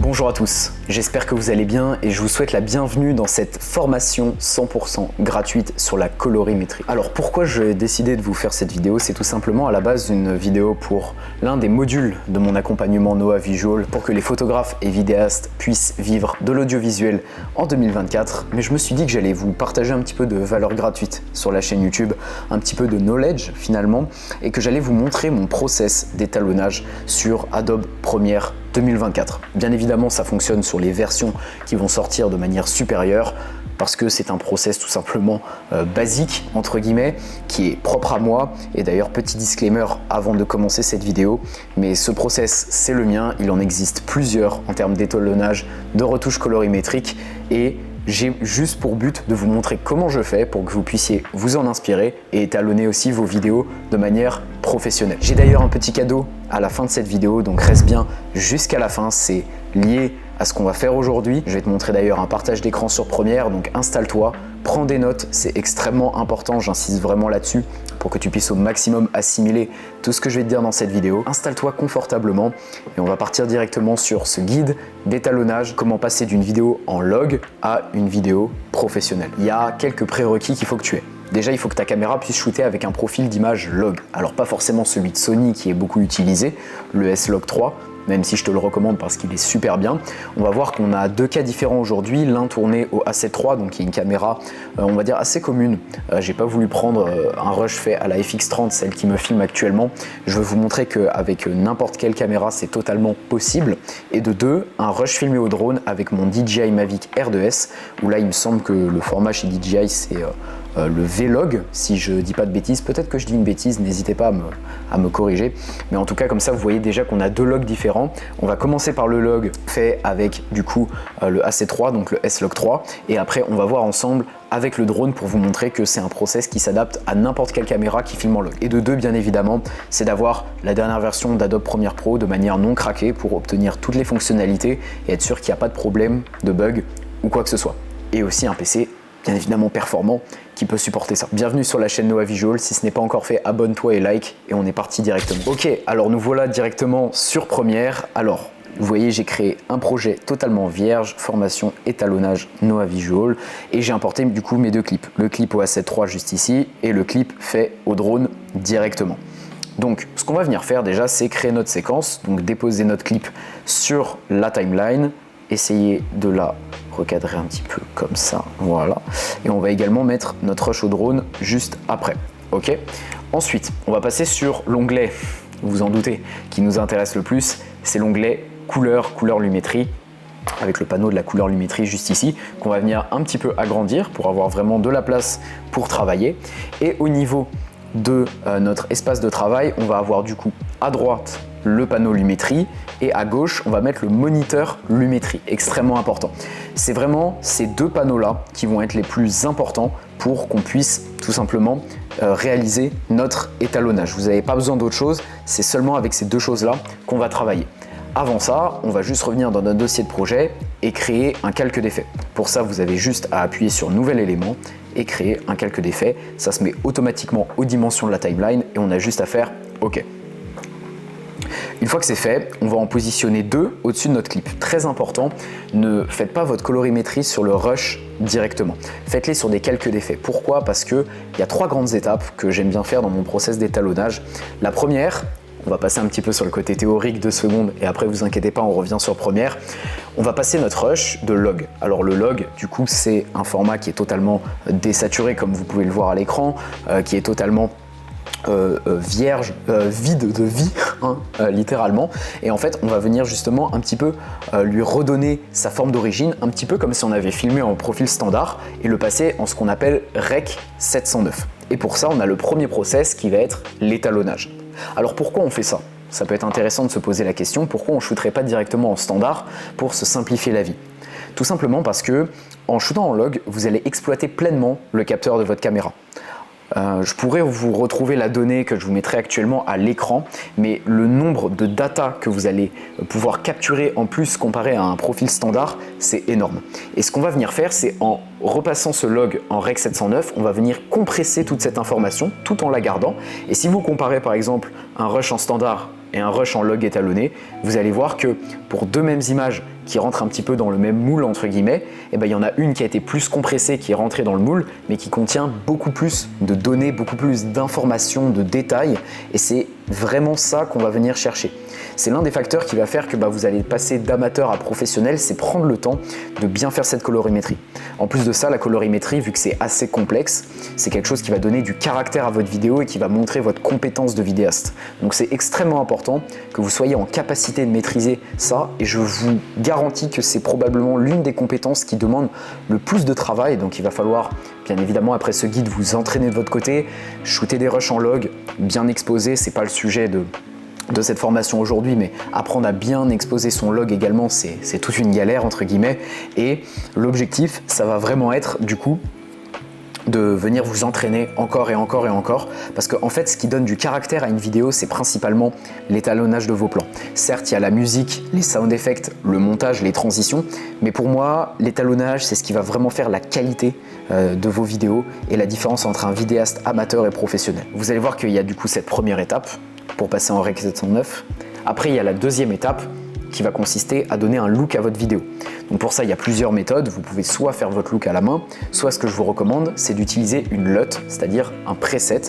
Bonjour à tous, j'espère que vous allez bien et je vous souhaite la bienvenue dans cette formation 100% gratuite sur la colorimétrie. Alors pourquoi j'ai décidé de vous faire cette vidéo? C'est tout simplement à la base une vidéo pour l'un des modules de mon accompagnement Noah Visual pour que les photographes et vidéastes puissent vivre de l'audiovisuel en 2024. Mais je me suis dit que j'allais vous partager un petit peu de valeur gratuite sur la chaîne YouTube, un petit peu de knowledge finalement, et que j'allais vous montrer mon process d'étalonnage sur Adobe Premiere 2024. Bien évidemment, ça fonctionne sur les versions qui vont sortir de manière supérieure parce que c'est un process tout simplement basique, entre guillemets, qui est propre à moi. Et d'ailleurs, petit disclaimer avant de commencer cette vidéo, mais ce process, c'est le mien. Il en existe plusieurs en termes d'étalonnage, de retouches colorimétriques et j'ai juste pour but de vous montrer comment je fais pour que vous puissiez vous en inspirer et étalonner aussi vos vidéos de manière professionnelle. J'ai d'ailleurs un petit cadeau à la fin de cette vidéo, donc reste bien jusqu'à la fin, c'est lié à ce qu'on va faire aujourd'hui. Je vais te montrer d'ailleurs un partage d'écran sur Premiere, donc installe-toi, prends des notes, c'est extrêmement important, j'insiste vraiment là-dessus pour que tu puisses au maximum assimiler tout ce que je vais te dire dans cette vidéo. Installe-toi confortablement et on va partir directement sur ce guide d'étalonnage, comment passer d'une vidéo en log à une vidéo professionnelle. Il y a quelques prérequis qu'il faut que tu aies. Déjà, il faut que ta caméra puisse shooter avec un profil d'image log. Alors pas forcément celui de Sony qui est beaucoup utilisé, le S-Log 3, même si je te le recommande parce qu'il est super bien. On va voir qu'on a deux cas différents aujourd'hui, l'un tourné au A7 III, donc qui est une caméra, on va dire assez commune. J'ai pas voulu prendre un rush fait à la FX30, celle qui me filme actuellement. Je veux vous montrer qu'avec n'importe quelle caméra, c'est totalement possible. Et de deux, un rush filmé au drone avec mon DJI Mavic R2S, où là, il me semble que le format chez DJI, c'est le V-Log, si je dis pas de bêtises. Peut-être que je dis une bêtise, n'hésitez pas à me corriger. Mais en tout cas, comme ça, vous voyez déjà qu'on a deux logs différents. On va commencer par le log fait avec du coup le A7 III, donc le S-Log 3. Et après, on va voir ensemble avec le drone pour vous montrer que c'est un process qui s'adapte à n'importe quelle caméra qui filme en log. Et de deux, bien évidemment, c'est d'avoir la dernière version d'Adobe Premiere Pro de manière non craquée pour obtenir toutes les fonctionnalités et être sûr qu'il n'y a pas de problème, de bug ou quoi que ce soit. Et aussi un PC bien évidemment performant qui peut supporter ça. Bienvenue sur la chaîne Noah Visual, si ce n'est pas encore fait, abonne-toi et like et on est parti directement. Ok, alors nous voilà directement sur Premiere. Alors, vous voyez, j'ai créé un projet totalement vierge, formation étalonnage Noah Visual, et j'ai importé du coup mes deux clips. Le clip au A7 III juste ici et le clip fait au drone directement. Donc, ce qu'on va venir faire déjà, c'est créer notre séquence, donc déposer notre clip sur la timeline, essayer de la recadrer un petit peu comme ça, voilà. Et on va également mettre notre rush au drone juste après, ok. Ensuite, on va passer sur l'onglet, vous vous en doutez, qui nous intéresse le plus, c'est l'onglet couleur lumétrie, avec le panneau de la couleur lumétrie juste ici, qu'on va venir un petit peu agrandir pour avoir vraiment de la place pour travailler. Et au niveau de notre espace de travail, on va avoir du coup à droite le panneau lumétrie et à gauche on va mettre le moniteur lumétrie, extrêmement important. C'est vraiment ces deux panneaux là qui vont être les plus importants pour qu'on puisse tout simplement réaliser notre étalonnage. Vous n'avez pas besoin d'autre chose, c'est seulement avec ces deux choses là qu'on va travailler. Avant ça, on va juste revenir dans notre dossier de projet et créer un calque d'effet. Pour ça, vous avez juste à appuyer sur nouvel élément et créer un calque d'effet. Ça se met automatiquement aux dimensions de la timeline et on a juste à faire OK. Une fois que c'est fait, on va en positionner deux au-dessus de notre clip. Très important, ne faites pas votre colorimétrie sur le rush directement. Faites-les sur des calques d'effets. Pourquoi? Parce qu'il y a trois grandes étapes que j'aime bien faire dans mon process d'étalonnage. La première, on va passer un petit peu sur le côté théorique 2 secondes et après vous inquiétez pas, on revient sur Premiere. On va passer notre rush de log. Alors le log, du coup, c'est un format qui est totalement désaturé comme vous pouvez le voir à l'écran, qui est totalement vierge, vide de vie, hein, littéralement. Et en fait, on va venir justement un petit peu lui redonner sa forme d'origine, un petit peu comme si on avait filmé en profil standard et le passer en ce qu'on appelle Rec 709. Et pour ça, on a le premier process qui va être l'étalonnage. Alors pourquoi on fait ça? Ça peut être intéressant de se poser la question, pourquoi on ne shooterait pas directement en standard pour se simplifier la vie? Tout simplement parce que en shootant en log, vous allez exploiter pleinement le capteur de votre caméra. Je pourrais vous retrouver la donnée que je vous mettrai actuellement à l'écran, mais le nombre de data que vous allez pouvoir capturer en plus comparé à un profil standard, c'est énorme. Et ce qu'on va venir faire, c'est en repassant ce log en Rec 709, on va venir compresser toute cette information tout en la gardant. Et si vous comparez par exemple un rush en standard et un rush en log étalonné, vous allez voir que pour deux mêmes images qui rentrent un petit peu dans le même moule entre guillemets, et ben il y en a une qui a été plus compressée, qui est rentrée dans le moule, mais qui contient beaucoup plus de données, beaucoup plus d'informations, de détails, et c'est vraiment ça qu'on va venir chercher. C'est l'un des facteurs qui va faire que vous allez passer d'amateur à professionnel, c'est prendre le temps de bien faire cette colorimétrie. En plus de ça, la colorimétrie, vu que c'est assez complexe, c'est quelque chose qui va donner du caractère à votre vidéo et qui va montrer votre compétence de vidéaste. Donc c'est extrêmement important que vous soyez en capacité de maîtriser ça, et je vous garantis que c'est probablement l'une des compétences qui demande le plus de travail. Donc il va falloir, bien évidemment, après ce guide, vous entraîner de votre côté, shooter des rushs en log, bien exposer, c'est pas le sujet de cette formation aujourd'hui, mais apprendre à bien exposer son log également, c'est toute une galère entre guillemets, et l'objectif, ça va vraiment être du coup de venir vous entraîner encore et encore et encore, parce qu'en fait ce qui donne du caractère à une vidéo, c'est principalement l'étalonnage de vos plans. Certes, il y a la musique, les sound effects, le montage, les transitions, mais pour moi l'étalonnage, c'est ce qui va vraiment faire la qualité de vos vidéos et la différence entre un vidéaste amateur et professionnel. Vous allez voir qu'il y a du coup cette première étape pour passer en Rec 709. Après, il y a la deuxième étape qui va consister à donner un look à votre vidéo. Donc pour ça, il y a plusieurs méthodes. Vous pouvez soit faire votre look à la main, soit ce que je vous recommande, c'est d'utiliser une LUT, c'est-à-dire un preset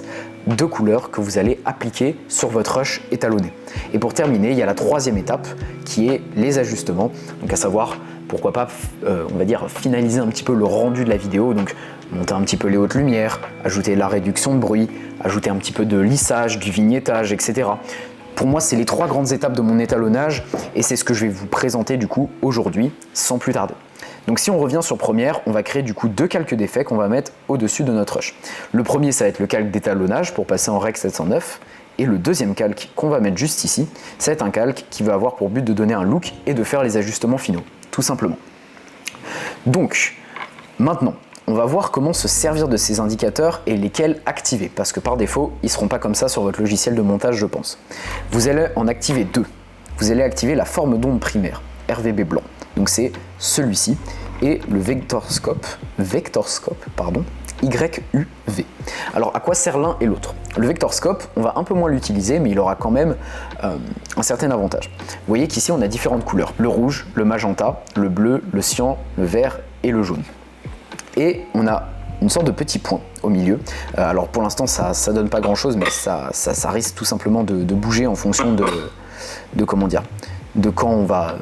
de couleurs que vous allez appliquer sur votre rush étalonné. Et pour terminer, il y a la troisième étape qui est les ajustements, donc à savoir, pourquoi pas, on va dire, finaliser un petit peu le rendu de la vidéo, donc monter un petit peu les hautes lumières, ajouter la réduction de bruit, ajouter un petit peu de lissage, du vignettage, etc. Pour moi, c'est les trois grandes étapes de mon étalonnage et c'est ce que je vais vous présenter du coup aujourd'hui, sans plus tarder. Donc si on revient sur Premiere, on va créer du coup deux calques d'effets qu'on va mettre au-dessus de notre rush. Le premier, ça va être le calque d'étalonnage pour passer en Rec 709. Et le deuxième calque qu'on va mettre juste ici, ça va être un calque qui va avoir pour but de donner un look et de faire les ajustements finaux, tout simplement. Donc, maintenant, on va voir comment se servir de ces indicateurs et lesquels activer, parce que par défaut, ils ne seront pas comme ça sur votre logiciel de montage, je pense. Vous allez en activer deux. Vous allez activer la forme d'onde primaire, RVB blanc. Donc c'est celui-ci, et le vectorscope, YUV. Alors à quoi sert l'un et l'autre? Le vectorscope, on va un peu moins l'utiliser, mais il aura quand même un certain avantage. Vous voyez qu'ici on a différentes couleurs, le rouge, le magenta, le bleu, le cyan, le vert et le jaune. Et on a une sorte de petit point au milieu. Alors pour l'instant ça donne pas grand chose, mais ça risque tout simplement de bouger en fonction de comment dire, de quand on va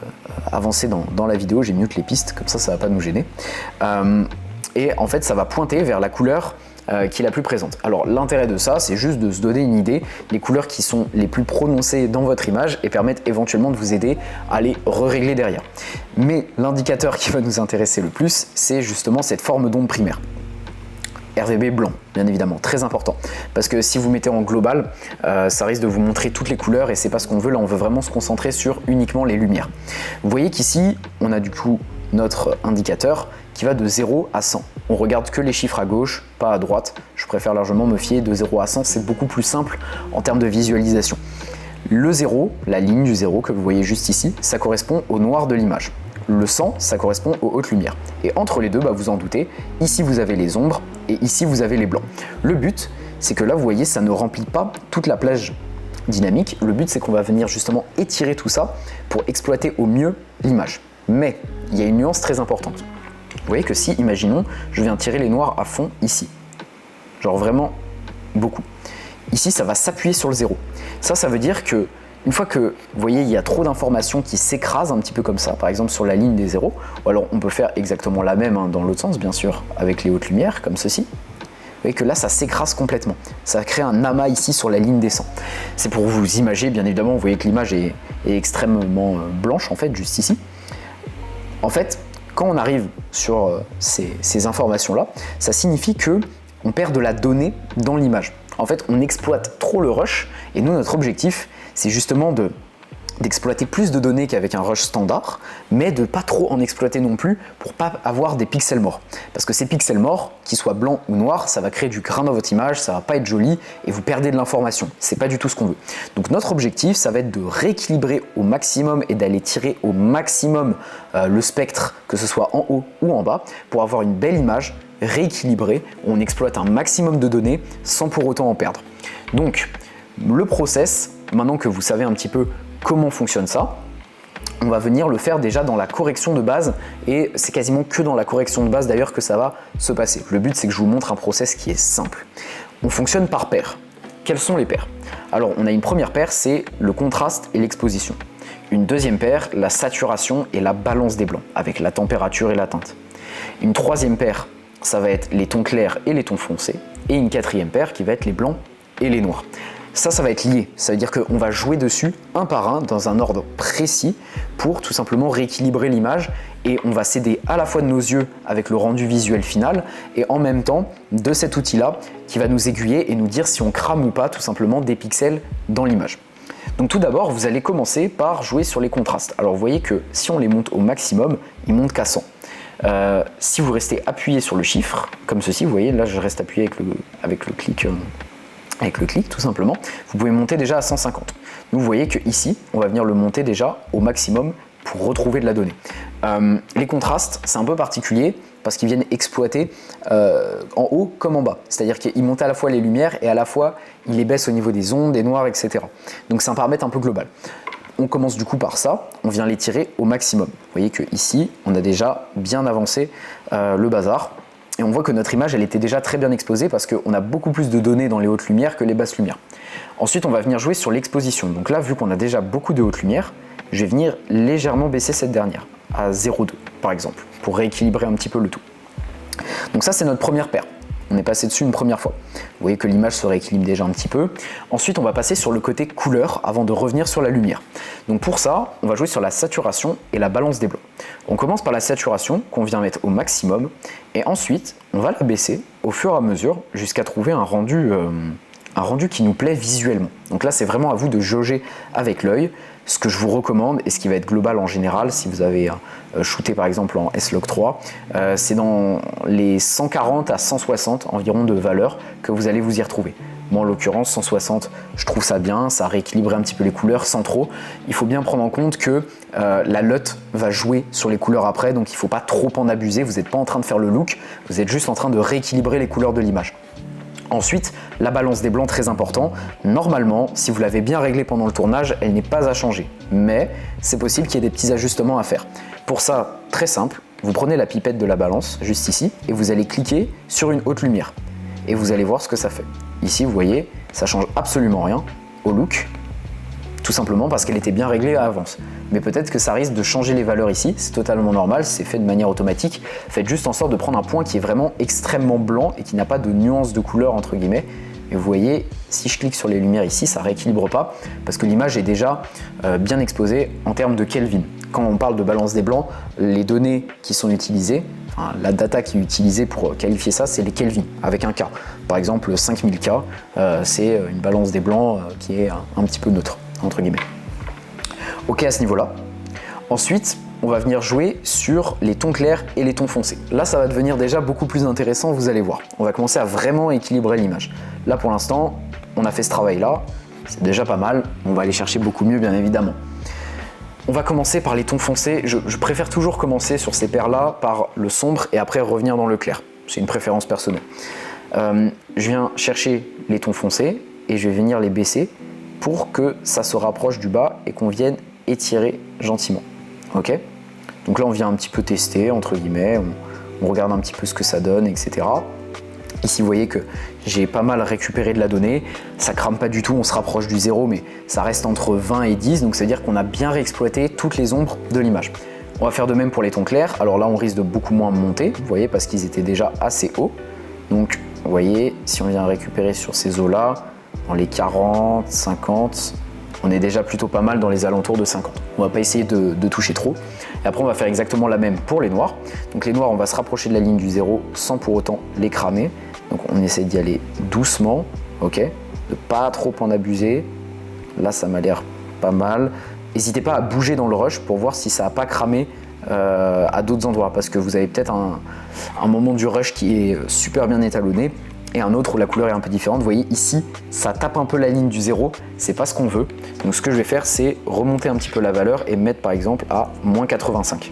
avancer dans la vidéo. J'ai mute les pistes, comme ça va pas nous gêner. Et en fait ça va pointer vers la couleur qui est la plus présente. Alors l'intérêt de ça, c'est juste de se donner une idée, les couleurs qui sont les plus prononcées dans votre image et permettent éventuellement de vous aider à les régler derrière. Mais l'indicateur qui va nous intéresser le plus, c'est justement cette forme d'onde primaire. RVB blanc, bien évidemment, très important. Parce que si vous mettez en global, ça risque de vous montrer toutes les couleurs et c'est pas ce qu'on veut. Là, on veut vraiment se concentrer sur uniquement les lumières. Vous voyez qu'ici, on a du coup notre indicateur qui va de 0 à 100. On regarde que les chiffres à gauche, pas à droite. Je préfère largement me fier de 0 à 100, c'est beaucoup plus simple en termes de visualisation. Le 0, la ligne du 0 que vous voyez juste ici, ça correspond au noir de l'image. Le 100, ça correspond aux hautes lumières. Et entre les deux, vous en doutez, ici vous avez les ombres et ici vous avez les blancs. Le but, c'est que là, vous voyez, ça ne remplit pas toute la plage dynamique. Le but, c'est qu'on va venir justement étirer tout ça pour exploiter au mieux l'image. Mais il y a une nuance très importante. Vous voyez que si, imaginons, je viens tirer les noirs à fond ici, genre vraiment beaucoup. Ici, ça va s'appuyer sur le 0. Ça veut dire que une fois que, vous voyez, il y a trop d'informations qui s'écrasent un petit peu comme ça, par exemple sur la ligne des 0, ou alors on peut faire exactement la même dans l'autre sens, bien sûr, avec les hautes lumières, comme ceci. Vous voyez que là, ça s'écrase complètement. Ça crée un amas ici sur la ligne des 100. C'est pour vous imager, bien évidemment, vous voyez que l'image est extrêmement blanche, en fait, juste ici. En fait, quand on arrive sur ces informations-là, ça signifie qu'on perd de la donnée dans l'image. En fait, on exploite trop le rush, et nous, notre objectif, c'est justement d'exploiter plus de données qu'avec un rush standard, mais de pas trop en exploiter non plus pour pas avoir des pixels morts. Parce que ces pixels morts, qu'ils soient blancs ou noirs, ça va créer du grain dans votre image, ça va pas être joli et vous perdez de l'information. C'est pas du tout ce qu'on veut. Donc notre objectif, ça va être de rééquilibrer au maximum et d'aller tirer au maximum le spectre, que ce soit en haut ou en bas, pour avoir une belle image rééquilibrée, où on exploite un maximum de données sans pour autant en perdre. Donc le process, maintenant que vous savez un petit peu comment fonctionne ça, on va venir le faire déjà dans la correction de base et c'est quasiment que dans la correction de base d'ailleurs que ça va se passer. Le but c'est que je vous montre un process qui est simple. On fonctionne par paires. Quelles sont les paires? Alors on a une première paire, c'est le contraste et l'exposition. Une deuxième paire, la saturation et la balance des blancs avec la température et la teinte. Une troisième paire, ça va être les tons clairs et les tons foncés. Et une quatrième paire qui va être les blancs et les noirs. Ça va être lié, ça veut dire qu'on va jouer dessus un par un dans un ordre précis pour tout simplement rééquilibrer l'image et on va s'aider à la fois de nos yeux avec le rendu visuel final et en même temps de cet outil-là qui va nous aiguiller et nous dire si on crame ou pas tout simplement des pixels dans l'image. Donc tout d'abord, vous allez commencer par jouer sur les contrastes. Alors vous voyez que si on les monte au maximum, ils montent qu'à 100. Si vous restez appuyé sur le chiffre, comme ceci, vous voyez, là je reste appuyé avec le clic tout simplement, vous pouvez monter déjà à 150. Vous voyez que ici, on va venir le monter déjà au maximum pour retrouver de la donnée. Les contrastes, c'est un peu particulier parce qu'ils viennent exploiter en haut comme en bas. C'est-à-dire qu'ils montent à la fois les lumières et à la fois ils les baissent au niveau des ondes, des noirs, etc. Donc c'est un paramètre un peu global. On commence du coup par ça, on vient les tirer au maximum. Vous voyez que ici, on a déjà bien avancé le bazar. Et on voit que notre image, elle était déjà très bien exposée parce qu'on a beaucoup plus de données dans les hautes lumières que les basses lumières. Ensuite, on va venir jouer sur l'exposition. Donc là, vu qu'on a déjà beaucoup de hautes lumières, je vais venir légèrement baisser cette dernière, à 0,2 par exemple, pour rééquilibrer un petit peu le tout. Donc ça, c'est notre première paire. On est passé dessus une première fois. Vous voyez que l'image se rééquilibre déjà un petit peu. Ensuite, on va passer sur le côté couleur avant de revenir sur la lumière. Donc pour ça, on va jouer sur la saturation et la balance des blancs. On commence par la saturation qu'on vient mettre au maximum et ensuite, on va la baisser au fur et à mesure jusqu'à trouver un rendu qui nous plaît visuellement. Donc là, c'est vraiment à vous de jauger avec l'œil. Ce que je vous recommande et ce qui va être global en général, si vous avez shooté par exemple en S-Log 3, c'est dans les 140 à 160 environ de valeur que vous allez vous y retrouver. Moi en l'occurrence 160, je trouve ça bien, ça rééquilibre un petit peu les couleurs sans trop. Il faut bien prendre en compte que la LUT va jouer sur les couleurs après, donc il ne faut pas trop en abuser, vous n'êtes pas en train de faire le look, vous êtes juste en train de rééquilibrer les couleurs de l'image. Ensuite, la balance des blancs, très important. Normalement, si vous l'avez bien réglé pendant le tournage, elle n'est pas à changer. Mais c'est possible qu'il y ait des petits ajustements à faire. Pour ça, très simple, vous prenez la pipette de la balance, juste ici, et vous allez cliquer sur une haute lumière. Et vous allez voir ce que ça fait. Ici, vous voyez, ça change absolument rien au look, tout simplement parce qu'elle était bien réglée à l'avance. Mais peut-être que ça risque de changer les valeurs ici, c'est totalement normal, c'est fait de manière automatique. Faites juste en sorte de prendre un point qui est vraiment extrêmement blanc et qui n'a pas de nuance de couleur entre guillemets. Et vous voyez, si je clique sur les lumières ici, ça ne rééquilibre pas parce que l'image est déjà bien exposée en termes de Kelvin. Quand on parle de balance des blancs, les données qui sont utilisées, enfin, la data qui est utilisée pour qualifier ça, c'est les Kelvin avec un K. Par exemple, 5000 K, c'est une balance des blancs qui est un petit peu neutre, entre guillemets. Ok à ce niveau-là. Ensuite, on va venir jouer sur les tons clairs et les tons foncés. Là, ça va devenir déjà beaucoup plus intéressant, vous allez voir. On va commencer à vraiment équilibrer l'image. Là, pour l'instant, on a fait ce travail-là. C'est déjà pas mal. On va aller chercher beaucoup mieux, bien évidemment. On va commencer par les tons foncés. Je préfère toujours commencer sur ces paires-là par le sombre et après revenir dans le clair. C'est une préférence personnelle. Je viens chercher les tons foncés et je vais venir les baisser pour que ça se rapproche du bas et qu'on vienne étirer gentiment. Ok ? Donc là, on vient un petit peu tester, entre guillemets, on regarde un petit peu ce que ça donne, etc. Ici, vous voyez que j'ai pas mal récupéré de la donnée, ça crame pas du tout, on se rapproche du 0, mais ça reste entre 20 et 10, donc ça veut dire qu'on a bien réexploité toutes les ombres de l'image. On va faire de même pour les tons clairs, alors là, on risque de beaucoup moins monter, vous voyez, parce qu'ils étaient déjà assez hauts. Donc, vous voyez, si on vient récupérer sur ces eaux-là, dans les 40, 50, on est déjà plutôt pas mal dans les alentours de 50. On va pas essayer de toucher trop. Et après, on va faire exactement la même pour les noirs. Donc les noirs, on va se rapprocher de la ligne du 0 sans pour autant les cramer. Donc on essaie d'y aller doucement, ok, de pas trop en abuser. Là, ça m'a l'air pas mal. N'hésitez pas à bouger dans le rush pour voir si ça n'a pas cramé à d'autres endroits, parce que vous avez peut-être un moment du rush qui est super bien étalonné et un autre où la couleur est un peu différente. Vous voyez ici, ça tape un peu la ligne du 0, c'est pas ce qu'on veut. Donc ce que je vais faire, c'est remonter un petit peu la valeur et mettre par exemple à moins 85.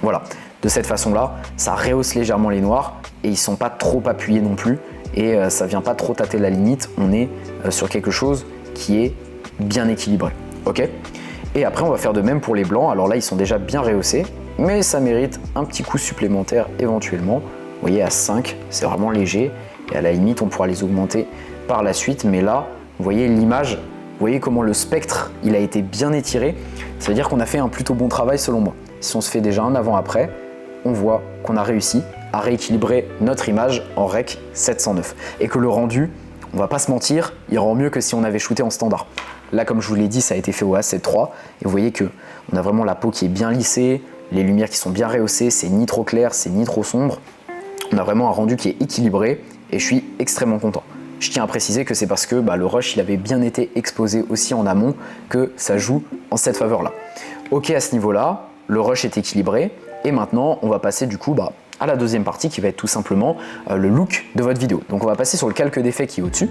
Voilà, de cette façon-là, ça rehausse légèrement les noirs et ils sont pas trop appuyés non plus et ça vient pas trop tâter la limite. On est sur quelque chose qui est bien équilibré, ok ? Et après on va faire de même pour les blancs. Alors là ils sont déjà bien rehaussés, mais ça mérite un petit coup supplémentaire éventuellement. Vous voyez à 5, c'est vraiment léger, et à la limite on pourra les augmenter par la suite, mais là vous voyez l'image, vous voyez comment le spectre il a été bien étiré. Ça veut dire qu'on a fait un plutôt bon travail selon moi. Si on se fait déjà un avant-après, on voit qu'on a réussi à rééquilibrer notre image en Rec 709 et que le rendu, on va pas se mentir, il rend mieux que si on avait shooté en standard. Là comme je vous l'ai dit, ça a été fait au A7 III et vous voyez que on a vraiment la peau qui est bien lissée, les lumières qui sont bien rehaussées, c'est ni trop clair, c'est ni trop sombre. On a vraiment un rendu qui est équilibré et je suis extrêmement content. Je tiens à préciser que c'est parce que le rush il avait bien été exposé aussi en amont que ça joue en cette faveur là. Ok, à ce niveau là, le rush est équilibré et maintenant on va passer du coup à la deuxième partie qui va être tout simplement le look de votre vidéo. Donc on va passer sur le calque d'effet qui est au-dessus.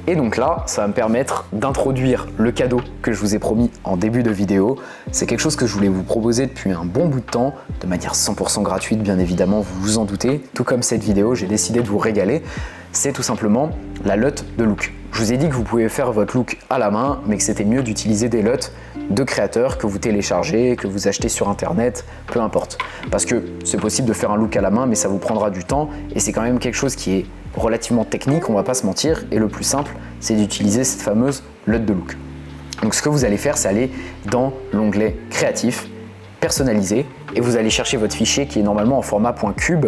Et donc là, ça va me permettre d'introduire le cadeau que je vous ai promis en début de vidéo. C'est quelque chose que je voulais vous proposer depuis un bon bout de temps, de manière 100% gratuite bien évidemment, vous vous en doutez. Tout comme cette vidéo, j'ai décidé de vous régaler. C'est tout simplement la LUT de look. Je vous ai dit que vous pouvez faire votre look à la main, mais que c'était mieux d'utiliser des LUT de créateurs que vous téléchargez, que vous achetez sur internet, peu importe. Parce que c'est possible de faire un look à la main, mais ça vous prendra du temps et c'est quand même quelque chose qui est relativement technique, on va pas se mentir, et le plus simple, c'est d'utiliser cette fameuse LUT de look. Donc ce que vous allez faire, c'est aller dans l'onglet créatif, personnaliser, et vous allez chercher votre fichier qui est normalement en format .cube.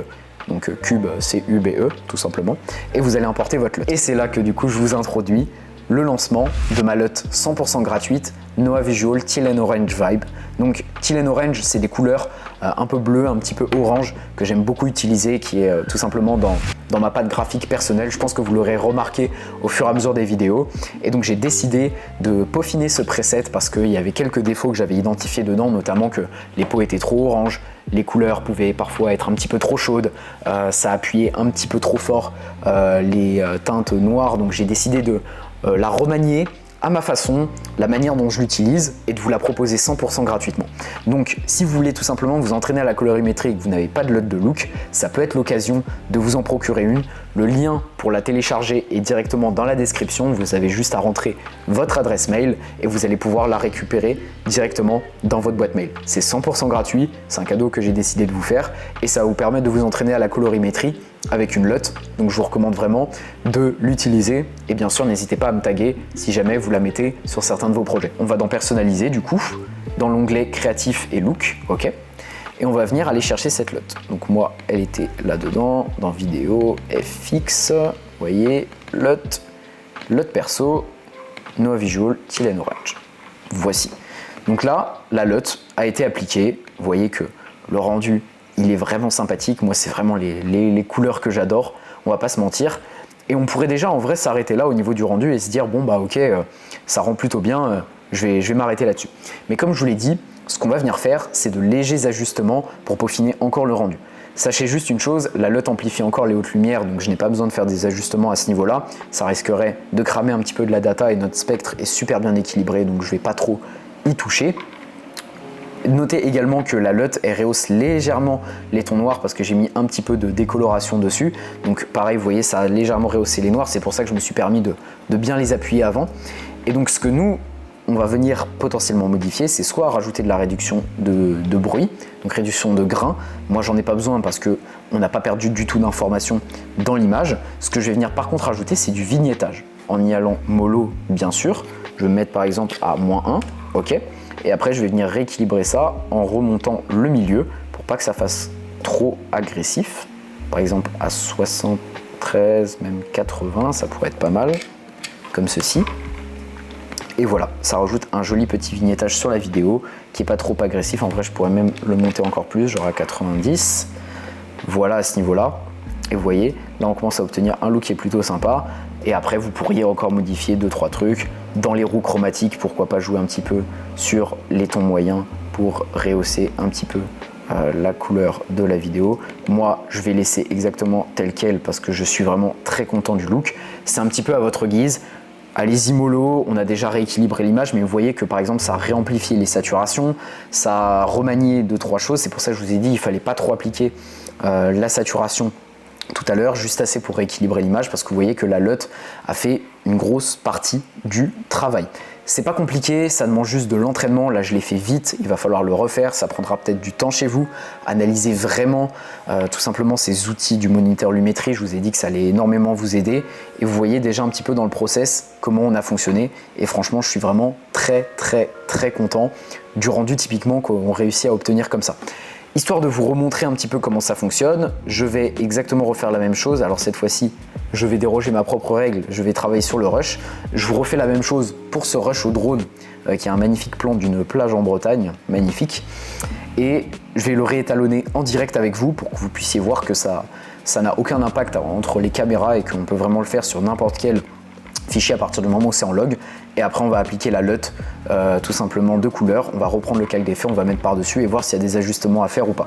Donc cube, C-U-B-E, tout simplement. Et vous allez importer votre LUT. Et c'est là que du coup, je vous introduis le lancement de ma LUT 100% gratuite, Noah Visual Teal and Orange Vibe. Donc Teal and Orange, c'est des couleurs un peu bleues, un petit peu orange, que j'aime beaucoup utiliser, qui est tout simplement dans ma patte graphique personnelle. Je pense que vous l'aurez remarqué au fur et à mesure des vidéos. Et donc j'ai décidé de peaufiner ce preset parce qu'il y avait quelques défauts que j'avais identifiés dedans, notamment que les peaux étaient trop oranges, les couleurs pouvaient parfois être un petit peu trop chaudes, ça appuyait un petit peu trop fort les teintes noires, donc j'ai décidé de la remanier à ma façon, la manière dont je l'utilise et de vous la proposer 100% gratuitement. Donc si vous voulez tout simplement vous entraîner à la colorimétrie et que vous n'avez pas de LUT de look, ça peut être l'occasion de vous en procurer une. Le lien pour la télécharger est directement dans la description, vous avez juste à rentrer votre adresse mail et vous allez pouvoir la récupérer directement dans votre boîte mail. C'est 100% gratuit, c'est un cadeau que j'ai décidé de vous faire et ça va vous permettre de vous entraîner à la colorimétrie avec une LUT, donc je vous recommande vraiment de l'utiliser et bien sûr n'hésitez pas à me taguer si jamais vous la mettez sur certains de vos projets. On va dans personnaliser du coup, dans l'onglet créatif et look, ok, et on va venir aller chercher cette LUT. Donc moi elle était là dedans, dans vidéo, FX, vous voyez, LUT perso, Noah Visual Teal and Orange. Voici. Donc là, la LUT a été appliquée, vous voyez que le rendu il est vraiment sympathique, moi c'est vraiment les couleurs que j'adore, on va pas se mentir. Et on pourrait déjà en vrai s'arrêter là au niveau du rendu et se dire bon ok, ça rend plutôt bien, je vais m'arrêter là-dessus. Mais comme je vous l'ai dit, ce qu'on va venir faire, c'est de légers ajustements pour peaufiner encore le rendu. Sachez juste une chose, la LUT amplifie encore les hautes lumières, donc je n'ai pas besoin de faire des ajustements à ce niveau-là. Ça risquerait de cramer un petit peu de la data et notre spectre est super bien équilibré, donc je vais pas trop y toucher. Notez également que la LUT elle rehausse légèrement les tons noirs parce que j'ai mis un petit peu de décoloration dessus. Donc pareil, vous voyez, ça a légèrement rehaussé les noirs. C'est pour ça que je me suis permis de bien les appuyer avant. Et donc ce que nous, on va venir potentiellement modifier, c'est soit rajouter de la réduction de bruit, donc réduction de grain. Moi, j'en ai pas besoin parce que on n'a pas perdu du tout d'informations dans l'image. Ce que je vais venir par contre rajouter, c'est du vignettage. En y allant mollo, bien sûr. Je vais me mettre par exemple à -1, ok. Et après, je vais venir rééquilibrer ça en remontant le milieu pour pas que ça fasse trop agressif. Par exemple, à 73, même 80, ça pourrait être pas mal, comme ceci. Et voilà, ça rajoute un joli petit vignettage sur la vidéo qui est pas trop agressif. En vrai, je pourrais même le monter encore plus, genre à 90. Voilà à ce niveau-là. Et vous voyez, là, on commence à obtenir un look qui est plutôt sympa. Et après, vous pourriez encore modifier 2-3 trucs. Dans les roues chromatiques, pourquoi pas jouer un petit peu sur les tons moyens pour rehausser un petit peu la couleur de la vidéo. Moi, je vais laisser exactement tel quel parce que je suis vraiment très content du look. C'est un petit peu à votre guise. Allez-y mollo, on a déjà rééquilibré l'image, mais vous voyez que par exemple, ça a réamplifié les saturations, ça a remanié 2-3 choses. C'est pour ça que je vous ai dit, il fallait pas trop appliquer la saturation tout à l'heure, juste assez pour rééquilibrer l'image parce que vous voyez que la LUT a fait une grosse partie du travail. C'est pas compliqué, ça demande juste de l'entraînement. Là, je l'ai fait vite, il va falloir le refaire, ça prendra peut-être du temps chez vous. Analysez vraiment tout simplement ces outils du moniteur Lumetri. Je vous ai dit que ça allait énormément vous aider et vous voyez déjà un petit peu dans le process comment on a fonctionné. Et franchement, je suis vraiment très content du rendu typiquement qu'on réussit à obtenir comme ça. Histoire de vous remontrer un petit peu comment ça fonctionne, je vais exactement refaire la même chose. Alors cette fois-ci, je vais déroger ma propre règle, je vais travailler sur le rush. Je vous refais la même chose pour ce rush au drone, qui est un magnifique plan d'une plage en Bretagne, magnifique. Et je vais le réétalonner en direct avec vous pour que vous puissiez voir que ça n'a aucun impact entre les caméras et qu'on peut vraiment le faire sur n'importe quel fichier à partir du moment où c'est en log. Et après on va appliquer la LUT tout simplement de couleur, on va reprendre le calque d'effet, on va mettre par dessus et voir s'il y a des ajustements à faire ou pas.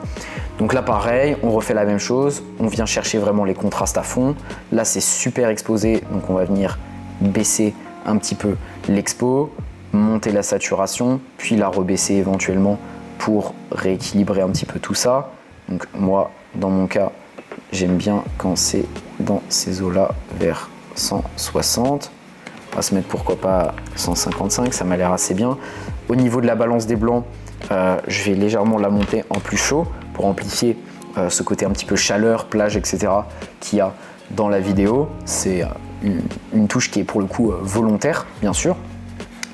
Donc là pareil, on refait la même chose, on vient chercher vraiment les contrastes à fond. Là c'est super exposé, donc on va venir baisser un petit peu l'expo, monter la saturation, puis la rebaisser éventuellement pour rééquilibrer un petit peu tout ça. Donc moi dans mon cas, j'aime bien quand c'est dans ces eaux là vers 160. On va se mettre pourquoi pas 155, ça m'a l'air assez bien. Au niveau de la balance des blancs, je vais légèrement la monter en plus chaud pour amplifier ce côté un petit peu chaleur, plage, etc. qu'il y a dans la vidéo. C'est une touche qui est pour le coup volontaire, bien sûr.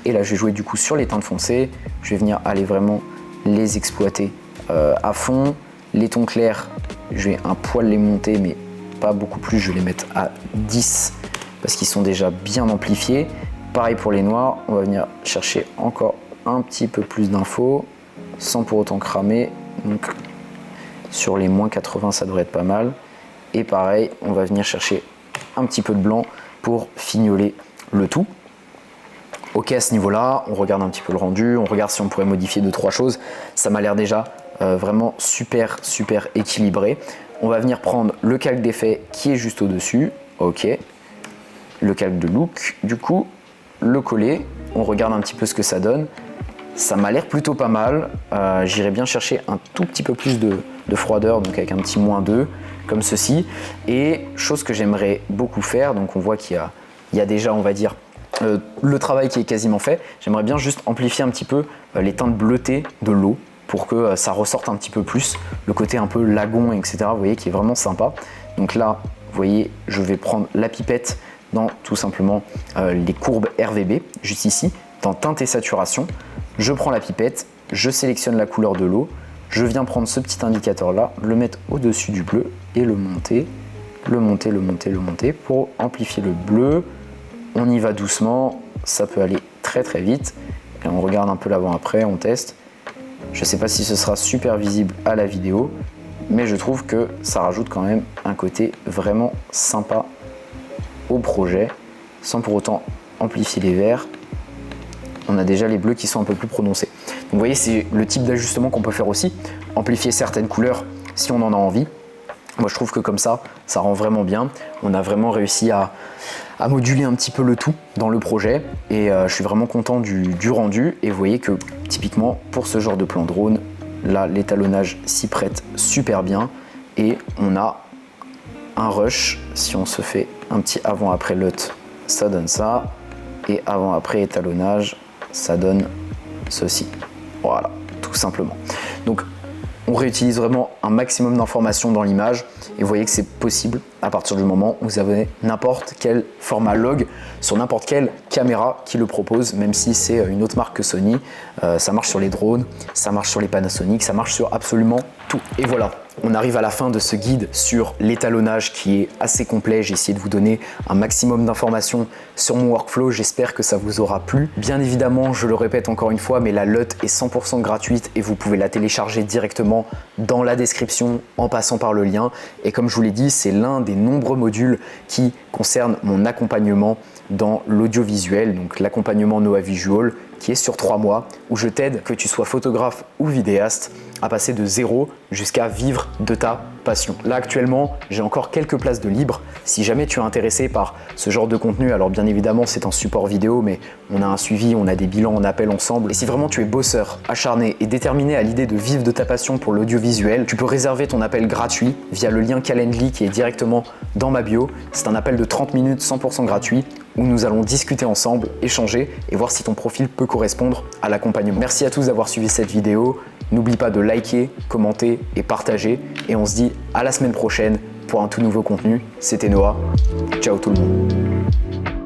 Et là, je vais jouer du coup sur les teintes foncées. Je vais venir aller vraiment les exploiter à fond. Les tons clairs, je vais un poil les monter, mais pas beaucoup plus. Je vais les mettre à 10 parce qu'ils sont déjà bien amplifiés. Pareil pour les noirs, on va venir chercher encore un petit peu plus d'infos sans pour autant cramer. Donc sur les moins 80, ça devrait être pas mal. Et pareil, on va venir chercher un petit peu de blanc pour fignoler le tout. Ok, à ce niveau-là, on regarde un petit peu le rendu, on regarde si on pourrait modifier 2-3 choses. Ça m'a l'air déjà vraiment super équilibré. On va venir prendre le calque d'effet qui est juste au-dessus. Ok. Le calque de look, du coup, le coller. On regarde un petit peu ce que ça donne. Ça m'a l'air plutôt pas mal. J'irai bien chercher un tout petit peu plus de froideur, donc avec un petit -2, comme ceci. Et chose que j'aimerais beaucoup faire, donc on voit qu'il y a déjà, on va dire, le travail qui est quasiment fait. J'aimerais bien juste amplifier un petit peu les teintes bleutées de l'eau pour que ça ressorte un petit peu plus, le côté un peu lagon, etc. Vous voyez, qui est vraiment sympa. Donc là, vous voyez, je vais prendre la pipette dans tout simplement les courbes RVB, juste ici, dans teinte et saturation. Je prends la pipette, je sélectionne la couleur de l'eau, je viens prendre ce petit indicateur là, le mettre au-dessus du bleu et le monter pour amplifier le bleu. On y va doucement, ça peut aller très vite. Et on regarde un peu l'avant-après, on teste. Je ne sais pas si ce sera super visible à la vidéo, mais je trouve que ça rajoute quand même un côté vraiment sympa au projet, sans pour autant amplifier les verts. On a déjà les bleus qui sont un peu plus prononcés. Donc vous voyez, c'est le type d'ajustement qu'on peut faire aussi, amplifier certaines couleurs si on en a envie. Moi je trouve que comme ça rend vraiment bien. On a vraiment réussi à moduler un petit peu le tout dans le projet et je suis vraiment content du rendu. Et vous voyez que typiquement pour ce genre de plan drone, là l'étalonnage s'y prête super bien et on a un rush. Si on se fait un petit avant-après LUT, ça donne ça, et avant-après étalonnage, ça donne ceci. Voilà, tout simplement. Donc on réutilise vraiment un maximum d'informations dans l'image et vous voyez que c'est possible à partir du moment où vous avez n'importe quel format log sur n'importe quelle caméra qui le propose, même si c'est une autre marque que Sony. Ça marche sur les drones, ça marche sur les Panasonic, ça marche sur absolument tout. Et voilà, on arrive à la fin de ce guide sur l'étalonnage qui est assez complet. J'ai essayé de vous donner un maximum d'informations sur mon workflow. J'espère que ça vous aura plu. Bien évidemment, je le répète encore une fois, mais la LUT est 100% gratuite et vous pouvez la télécharger directement dans la description en passant par le lien. Et comme je vous l'ai dit, c'est l'un des nombreux modules qui concerne mon accompagnement dans l'audiovisuel, donc l'accompagnement Noah Visual, qui est sur 3 mois, où je t'aide, que tu sois photographe ou vidéaste, à passer de 0 jusqu'à vivre de ta passion. Là actuellement, j'ai encore quelques places de libre. Si jamais tu es intéressé par ce genre de contenu, alors bien évidemment c'est un support vidéo, mais on a un suivi, on a des bilans, on appelle ensemble. Et si vraiment tu es bosseur, acharné et déterminé à l'idée de vivre de ta passion pour l'audiovisuel, tu peux réserver ton appel gratuit via le lien Calendly qui est directement dans ma bio. C'est un appel de 30 minutes 100% gratuit où nous allons discuter ensemble, échanger et voir si ton profil peut correspondre à l'accompagnement. Merci à tous d'avoir suivi cette vidéo. N'oublie pas de liker, commenter et partager. Et on se dit à la semaine prochaine pour un tout nouveau contenu. C'était Noah. Ciao tout le monde.